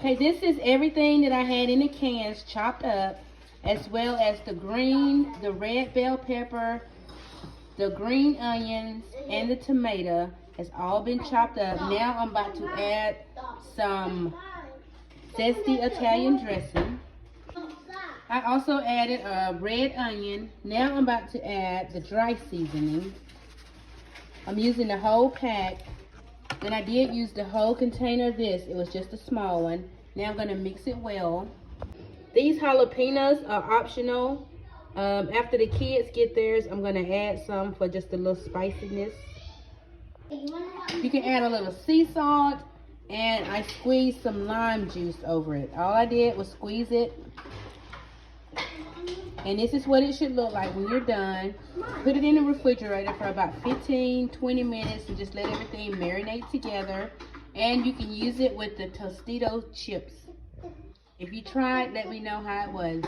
Okay, this is everything that I had in the cans chopped up, as well as the red bell pepper, the green onions, and the tomato. Has all been chopped up. Now I'm about to add some zesty Italian dressing. I also added a red onion. Now I'm about to add the dry seasoning. I'm using the whole pack. And I did use the whole container of this. It was just a small one. Now I'm going to mix it well. These jalapenos are optional. After the kids get theirs, I'm going to add some for just a little spiciness. You can add a little sea salt, and I squeezed some lime juice over it. All I did was squeeze it. And this is what it should look like when you're done. Put it in the refrigerator for about 15-20 minutes and just let everything marinate together. And you can use it with the Tostito chips. If you tried, let me know how it was.